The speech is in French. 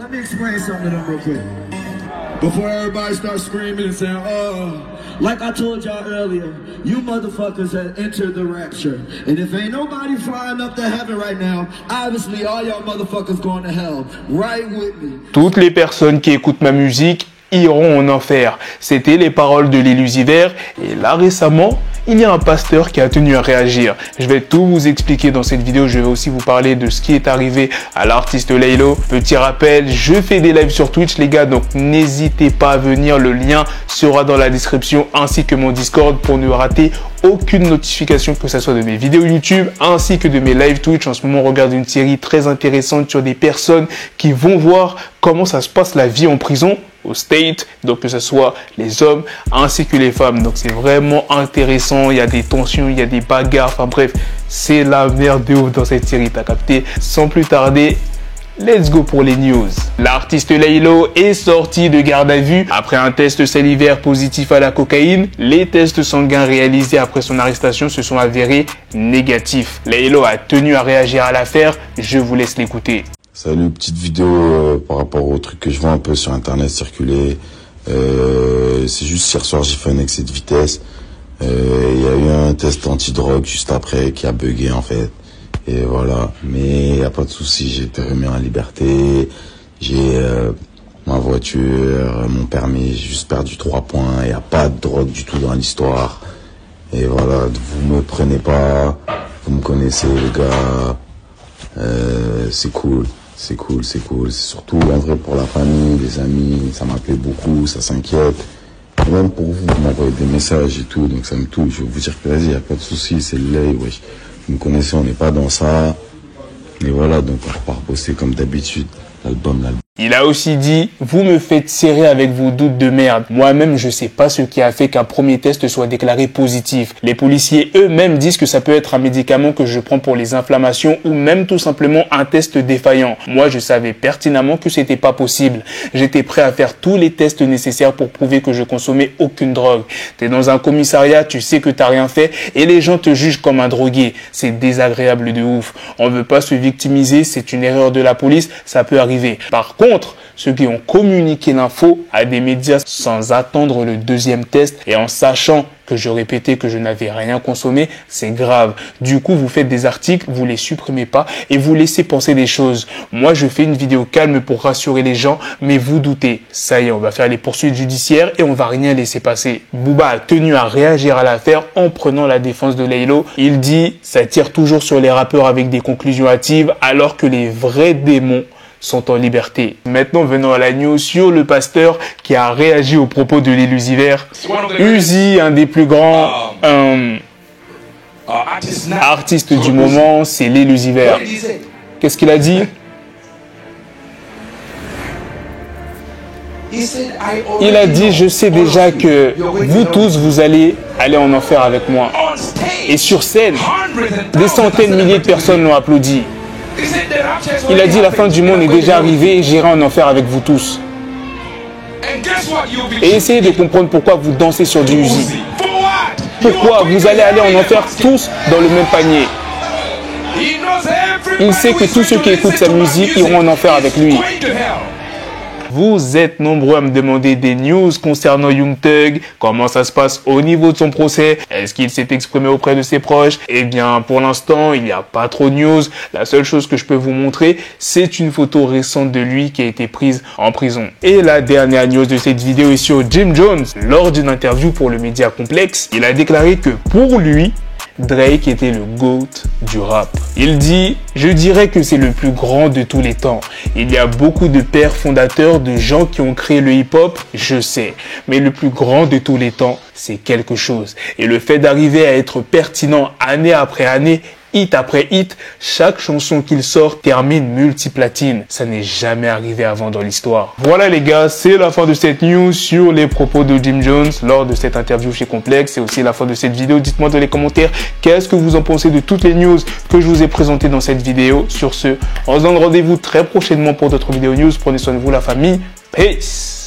let me explain something to them real quick. Before everybody starts screaming and saying, oh, like I told y'all earlier, you motherfuckers have entered the rapture. And if ain't nobody flying up to heaven right now, obviously all y'all motherfuckers going to hell. Right with me. Toutes les personnes qui écoutent ma musique iront en enfer. C'était les paroles de l'Illusiver. Et là récemment, il y a un pasteur qui a tenu à réagir. Je vais tout vous expliquer dans cette vidéo. Je vais aussi vous parler de ce qui est arrivé à l'artiste Laylo. Petit rappel, je fais des lives sur Twitch les gars, donc n'hésitez pas à venir. Le lien sera dans la description ainsi que mon Discord pour ne rater aucune notification, que ce soit de mes vidéos YouTube ainsi que de mes live Twitch. En ce moment, on regarde une série très intéressante sur des personnes qui vont voir comment ça se passe la vie en prison au State, donc que ce soit les hommes ainsi que les femmes. Donc c'est vraiment intéressant, il y a des tensions, il y a des bagarres, enfin bref, c'est la merde de ouf dans cette série, t'as capté. Sans plus tarder, let's go pour les news. L'artiste Laylo est sorti de garde à vue après un test salivaire positif à la cocaïne. Les tests sanguins réalisés après son arrestation se sont avérés négatifs. Laylo a tenu à réagir à l'affaire, je vous laisse l'écouter. Salut, petite vidéo par rapport au truc que je vois un peu sur internet circuler. C'est juste hier soir j'ai fait un excès de vitesse. Il y a eu un test antidrogue juste après qui a bugué en fait. Et voilà, mais y a pas de souci, j'ai été remis en liberté. J'ai ma voiture, mon permis, j'ai juste perdu 3 points. Y a pas de drogue du tout dans l'histoire. Et voilà, vous me prenez pas, vous me connaissez les gars. C'est cool. C'est cool, c'est cool. C'est surtout en vrai pour la famille, les amis, ça m'appelait beaucoup, ça s'inquiète. Et même pour vous, vous m'envoyez des messages et tout, donc ça me touche. Je vais vous dire que vas-y, y a pas de souci, c'est l'œil, wesh. Vous me connaissez, on n'est pas dans ça. Et voilà, donc on repart bosser comme d'habitude. L'album. Il a aussi dit, vous me faites serrer avec vos doutes de merde. Moi-même, je sais pas ce qui a fait qu'un premier test soit déclaré positif. Les policiers eux-mêmes disent que ça peut être un médicament que je prends pour les inflammations ou même tout simplement un test défaillant. Moi, je savais pertinemment que c'était pas possible. J'étais prêt à faire tous les tests nécessaires pour prouver que je consommais aucune drogue. T'es dans un commissariat, tu sais que t'as rien fait et les gens te jugent comme un drogué. C'est désagréable de ouf. On veut pas se victimiser, c'est une erreur de la police, ça peut arriver. Par contre, ceux qui ont communiqué l'info à des médias sans attendre le deuxième test et en sachant que je répétais que je n'avais rien consommé, c'est grave. Du coup, vous faites des articles, vous les supprimez pas et vous laissez penser des choses. Moi, je fais une vidéo calme pour rassurer les gens, mais vous doutez. Ça y est, on va faire les poursuites judiciaires et on va rien laisser passer. Booba a tenu à réagir à l'affaire en prenant la défense de Laylo. Il dit, ça tire toujours sur les rappeurs avec des conclusions hâtives alors que les vrais démons sont en liberté. Maintenant, venons à la news sur le pasteur qui a réagi aux propos de l'Illusiver. Uzi, un des plus grands artistes du moment, c'est l'Illusiver. Qu'est-ce qu'il a dit? Il a dit, je sais déjà que vous tous, vous allez aller en enfer avec moi. Et sur scène, des centaines de milliers de personnes l'ont applaudi. Il a dit la fin du monde est déjà arrivée et j'irai en enfer avec vous tous. Et essayez de comprendre pourquoi vous dansez sur du Uzi. Pourquoi vous allez aller en enfer tous dans le même panier. Il sait que tous ceux qui écoutent sa musique iront en enfer avec lui. Vous êtes nombreux à me demander des news concernant Young Thug, comment ça se passe au niveau de son procès, est-ce qu'il s'est exprimé auprès de ses proches? Eh bien, pour l'instant, il n'y a pas trop de news. La seule chose que je peux vous montrer, c'est une photo récente de lui qui a été prise en prison. Et la dernière news de cette vidéo est sur Jim Jones. Lors d'une interview pour le média Complex, il a déclaré que pour lui, Drake était le GOAT du rap. Il dit, je dirais que c'est le plus grand de tous les temps. Il y a beaucoup de pères fondateurs, de gens qui ont créé le hip-hop, je sais. Mais le plus grand de tous les temps, c'est quelque chose. Et le fait d'arriver à être pertinent année après année, hit après hit, chaque chanson qu'il sort termine multiplatine. Ça n'est jamais arrivé avant dans l'histoire. Voilà les gars, c'est la fin de cette news sur les propos de Jim Jones lors de cette interview chez Complex. C'est aussi la fin de cette vidéo. Dites-moi dans les commentaires qu'est-ce que vous en pensez de toutes les news que je vous ai présentées dans cette vidéo. Sur ce, on se donne rendez-vous très prochainement pour d'autres vidéos news. Prenez soin de vous la famille. Peace.